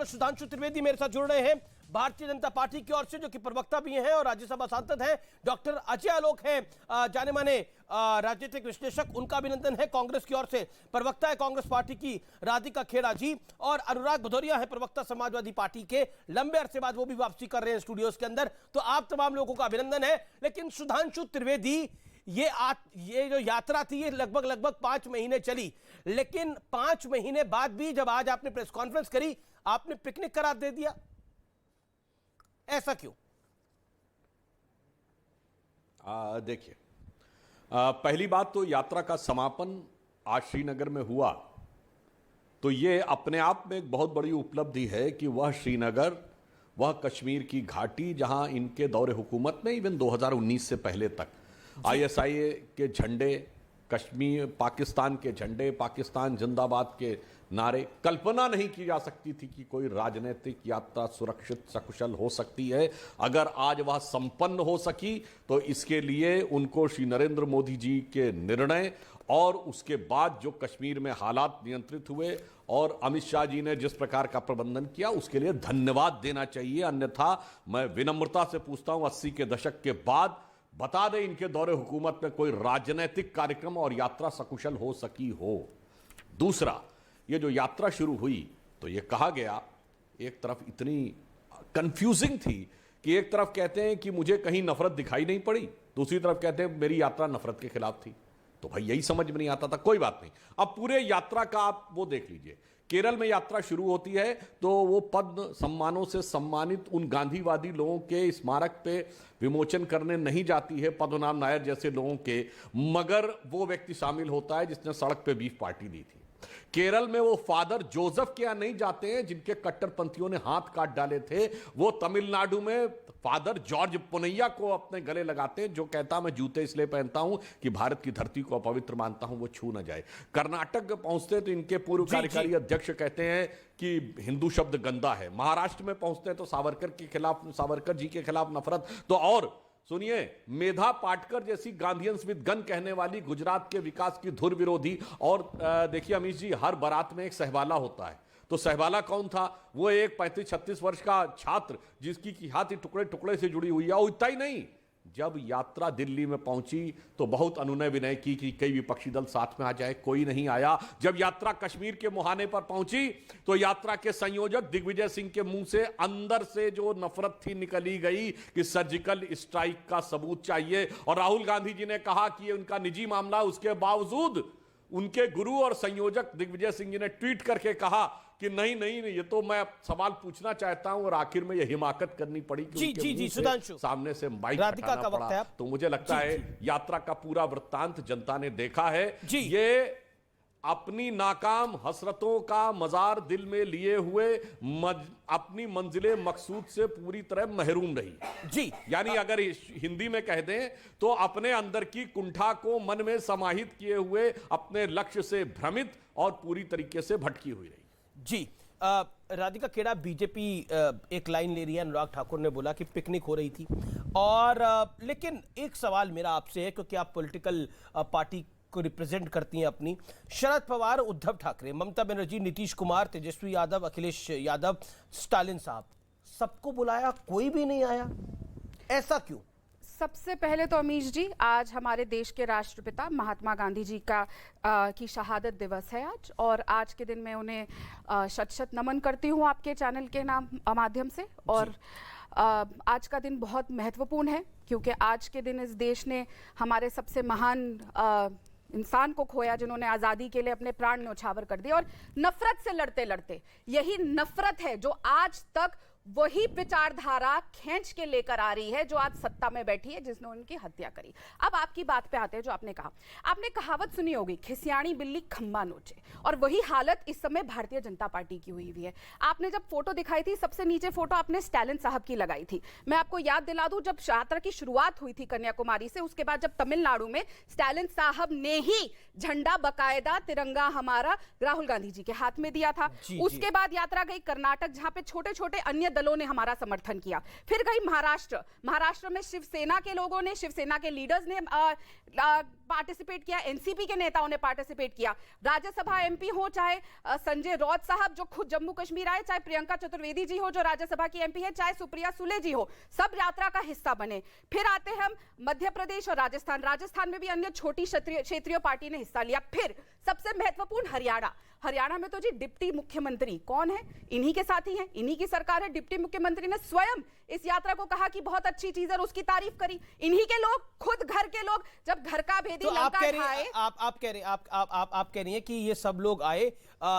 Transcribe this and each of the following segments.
सुधांशु त्रिवेदी मेरे साथ जुड़ रहे हैं भारतीय जनता पार्टी की ओर से, जो कि प्रवक्ता भी हैं और राज्यसभा सांसद हैं। डॉक्टर अजय आलोक हैं, जाने माने राजनीतिक विश्लेषक, उनका अभिनंदन है। कांग्रेस की ओर से प्रवक्ता है कांग्रेस पार्टी की राधिका खेड़ा जी, और अनुराग भदौरिया है प्रवक्ता समाजवादी पार्टी के, लंबे अरसे बाद वो भी वापसी कर रहे हैं स्टूडियोज के अंदर। तो आप तमाम लोगों का अभिनंदन है। लेकिन सुधांशु त्रिवेदी, ये जो यात्रा थी ये लगभग 5 महीने चली, लेकिन 5 महीने बाद भी जब आज आपने प्रेस कॉन्फ्रेंस करी, आपने पिकनिक करार दे दिया, ऐसा क्यों? देखिए, पहली बात तो यात्रा का समापन आज श्रीनगर में हुआ, तो ये अपने आप में एक बहुत बड़ी उपलब्धि है कि वह श्रीनगर, वह कश्मीर की घाटी जहां इनके दौरे हुकूमत में इवन 2019 से पहले तक आईएसआई के झंडे, कश्मीर पाकिस्तान के झंडे, पाकिस्तान जिंदाबाद के नारे, कल्पना नहीं की जा सकती थी कि कोई राजनीतिक यात्रा सुरक्षित सकुशल हो सकती है। अगर आज वह संपन्न हो सकी तो इसके लिए उनको श्री नरेंद्र मोदी जी के निर्णय और उसके बाद जो कश्मीर में हालात नियंत्रित हुए और अमित शाह जी ने जिस प्रकार का प्रबंधन किया उसके लिए धन्यवाद देना चाहिए। अन्यथा मैं विनम्रता से पूछता हूं, 80 के दशक के बाद बता दें इनके दौरे हुकूमत में कोई राजनीतिक कार्यक्रम और यात्रा सकुशल हो सकी हो। दूसरा, ये जो यात्रा शुरू हुई तो ये कहा गया, एक तरफ इतनी कंफ्यूजिंग थी कि एक तरफ कहते हैं कि मुझे कहीं नफरत दिखाई नहीं पड़ी, दूसरी तरफ कहते हैं मेरी यात्रा नफरत के खिलाफ थी। तो भाई यही समझ में नहीं आता था। कोई बात नहीं, अब पूरे यात्रा का आप वो देख लीजिए। केरल में यात्रा शुरू होती है तो वो पद्म सम्मानों से सम्मानित उन गांधीवादी लोगों के स्मारक पे विमोचन करने नहीं जाती है, पद्मनाभ नायर जैसे लोगों के, मगर वो व्यक्ति शामिल होता है जिसने सड़क पे बीफ पार्टी दी थी। केरल में वो फादर जोसेफ के यहां नहीं जाते हैं जिनके कट्टरपंथियों ने हाथ काट डाले थे। वो तमिलनाडु में फादर जॉर्ज पुनैया को अपने गले लगाते हैं, जो कहता मैं जूते इसलिए पहनता हूं कि भारत की धरती को अपवित्र मानता हूं, वो छू ना जाए। कर्नाटक में पहुंचते तो इनके पूर्व कार्यकारी अध्यक्ष कहते हैं कि हिंदू शब्द गंदा है। महाराष्ट्र में पहुंचते हैं तो सावरकर जी के खिलाफ नफरत। तो और सुनिए, मेधा पाटकर जैसी गांधीयंस विद गन कहने वाली गुजरात के विकास की धुर विरोधी। और देखिए अमीश जी, हर बारात में एक सहवाला होता है, तो सहवाला कौन था? वो एक 35-36 वर्ष का छात्र जिसकी हाथ टुकड़े टुकड़े से जुड़ी हुई है। और इतना ही नहीं, जब यात्रा दिल्ली में पहुंची तो बहुत अनुनय विनय की कि कई विपक्षी दल साथ में आ जाए, कोई नहीं आया। जब यात्रा कश्मीर के मुहाने पर पहुंची तो यात्रा के संयोजक दिग्विजय सिंह के मुंह से अंदर से जो नफरत थी निकली गई कि सर्जिकल स्ट्राइक का सबूत चाहिए। और राहुल गांधी जी ने कहा कि ये उनका निजी मामला, उसके बावजूद उनके गुरु और संयोजक दिग्विजय सिंह जी ने ट्वीट करके कहा कि नहीं, ये तो मैं सवाल पूछना चाहता हूं। और आखिर में यह हिमाकत करनी पड़ी कि जी सुधांशु, सामने से माइक हटाना पड़ा। तो मुझे लगता है यात्रा का पूरा वृत्तांत जनता ने देखा है। ये अपनी नाकाम हसरतों का मजार दिल में लिए हुए अपनी मंजिले मकसूद से पूरी तरह महरूम रही जी। यानी अगर हिंदी में कह दें तो अपने अंदर की कुंठा को मन में समाहित किए हुए अपने लक्ष्य से भ्रमित और पूरी तरीके से भटकी हुई रही जी। राधिका खेड़ा, बीजेपी एक लाइन ले रही है, अनुराग ठाकुर ने बोला कि पिकनिक हो रही थी, और लेकिन एक सवाल मेरा आपसे है, क्योंकि आप पॉलिटिकल पार्टी को रिप्रेजेंट करती हैं अपनी। शरद पवार, उद्धव ठाकरे, ममता बनर्जी, नीतीश कुमार, तेजस्वी यादव, अखिलेश यादव, स्टालिन साहब, सबको बुलाया, कोई भी नहीं आया, ऐसा क्यों? सबसे पहले तो अमीश जी, आज हमारे देश के राष्ट्रपिता महात्मा गांधी जी की शहादत दिवस है आज, और आज के दिन मैं उन्हें शत नमन करती हूँ आपके चैनल के माध्यम से। और आज का दिन बहुत महत्वपूर्ण है क्योंकि आज के दिन इस देश ने हमारे सबसे महान इंसान को खोया, जिन्होंने आज़ादी के लिए अपने प्राण न्यौछावर कर दिए। और नफरत से लड़ते लड़ते, यही नफरत है जो आज तक वही विचारधारा खींच के लेकर आ रही है जो आज सत्ता में बैठी है, जिसने उनकी हत्या करी। अब आपकी बात पे आते हैं, जो आपने कहा, आपने कहावत सुनी होगी, खिसियानी बिल्ली खंबा नोचे, और वही हालत इस समय भारतीय जनता पार्टी की हुई है। आपने जब फोटो दिखाई थी, सबसे नीचे फोटो आपने स्टालिन साहब की लगाई थी। मैं आपको याद दिला दूं, जब यात्रा की शुरुआत हुई थी कन्याकुमारी से, उसके बाद जब तमिलनाडु में स्टालिन साहब ने ही झंडा, बकायदा तिरंगा हमारा राहुल गांधी जी के हाथ में दिया था। उसके बाद यात्रा गई कर्नाटक, जहां पे छोटे छोटे अन्य दलों ने हमारा समर्थन किया। फिर गई महाराष्ट्र में शिवसेना के लोगों ने, शिवसेना के लीडर्स ने पार्टिसिपेट किया, एनसीपी के नेताओं ने पार्टिसिपेट किया। राज्यसभा एमपी हो, चाहे संजय राउत साहब जो खुद जम्मू कश्मीर आए, चाहे प्रियंका चतुर्वेदी जी हो जो राज्यसभा की एमपी है, चाहे सुप्रिया सुले जी हो, सब यात्रा का हिस्सा बने। फिर आते हम मध्य प्रदेश और राजस्थान में भी अन्य छोटी क्षेत्रीय पार्टी ने हिस्सा लिया। फिर सबसे महत्वपूर्ण हरियाणा में तो जी डिप्टी मुख्यमंत्री कौन है? इन्हीं के साथी हैं, इन्हीं की सरकार है। डिप्टी मुख्यमंत्री ने स्वयं इस यात्रा को कहा कि बहुत अच्छी चीज है और उसकी तारीफ करी। इन्हीं के लोग, खुद घर के लोग, जब घर का भेदी तो लंका आप कह रही हैं कि ये सब लोग आए,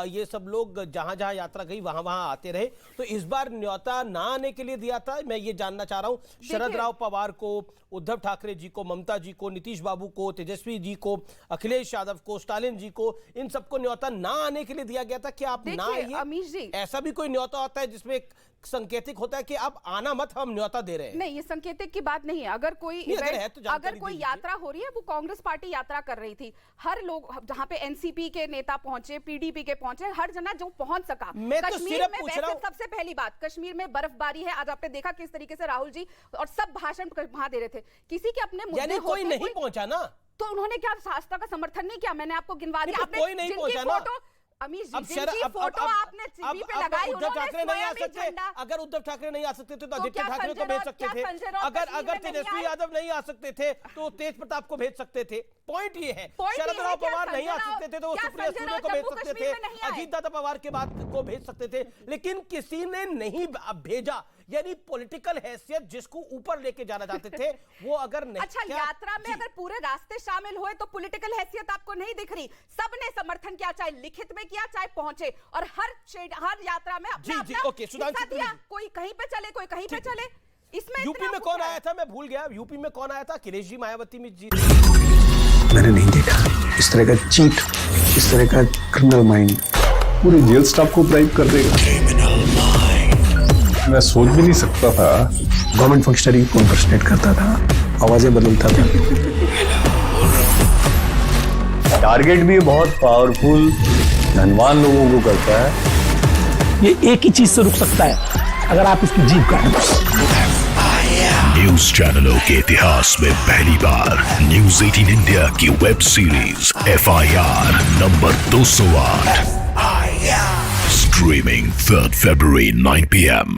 ये सब लोग जहां यात्रा गई वहां आते रहे, तो इस बार न्योता ना आने के लिए दिया था? मैं ये जानना चाह रहा हूं। शरद राव पवार को, उद्धव ठाकरे जी को, ममता जी को, नीतीश बाबू को, तेजस्वी जी को, अखिलेश यादव को, स्टालिन जी को, इन सबको न्योता ना आने के लिए दिया गया था कि आप ना आइए? अमीश जी, ऐसा भी कोई न्योता होता है जिसमें एक संकेतिक होता है कि आप आना मत, हम न्योता दे रहे हैं? नहीं, ये संकेतिक की बात नहीं है। अगर कोई यात्रा हो रही है, वो कांग्रेस पार्टी यात्रा कर रही थी, हर लोग जहां पे एनसीपी के नेता पहुंचे, पीडीपी के पहुंचे, हर जना जो पहुंच सका। मैं तो सिर्फ पूछ रहा हूं। सबसे पहली बात, कश्मीर में बर्फबारी है, आज आपने देखा किस तरीके से राहुल जी और सब भाषण वहां दे रहे थे। किसी के अपने मुद्दे होते, कोई नहीं पहुंचा ना, तो उन्होंने क्या शास्त्रा का समर्थन नहीं किया? मैंने आपको गिनवा दिया। कोई नहीं पहुंचा ना। अमीश जी, जिनकी फोटो आपने टीवी पे लगाई, उद्धव ठाकरे नहीं आ सकते? अगर उद्धव ठाकरे नहीं आ सकते थे तो आदित्य ठाकरे को भेज सकते थे। अगर तेजस्वी यादव नहीं आ सकते थे तो तेज प्रताप को भेज सकते थे। पॉइंट ये है, शरद राव पवार नहीं आ सकते थे तो सुप्रिया सुले को भेज सकते थे, अजीत दादा पवार के बाद को भेज सकते थे, लेकिन किसी ने नहीं भेजा। यानी पॉलिटिकल हैसियत जिसको ऊपर लेके जाना चाहते थे वो अगर नहीं। अच्छा, यात्रा में अगर पूरे रास्ते शामिल हुए तो पॉलिटिकल हैसियत आपको नहीं दिख रही? सबने समर्थन किया, चाहे लिखित में किया, चाहे पहुंचे, और हर यात्रा में अपना कोई कहीं पे चले, कोई कहीं पे चले। इसमें यूपी में कौन आया था? मैं भूल गया, यूपी में कौन आया था? अखिलेश जी, मायावती में जी। मैंने नहीं देखा इस तरह का चीट, इस तरह का क्रिमिनल माइंड पूरे जेल स्टाफ को ब्राइब कर देगा। मैं सोच भी नहीं सकता था। गवर्नमेंट फंक्शनरी को इम्पर्सनेट करता था, आवाजें बदलता था। टारगेट भी बहुत पावरफुल, धनवान लोगों को करता है। ये एक ही चीज से रुक सकता है, अगर आप इसकी जीभ काटें। न्यूज चैनलों के इतिहास में पहली बार न्यूज 18 इंडिया की web series FIR number 208 streaming 3rd February 9 PM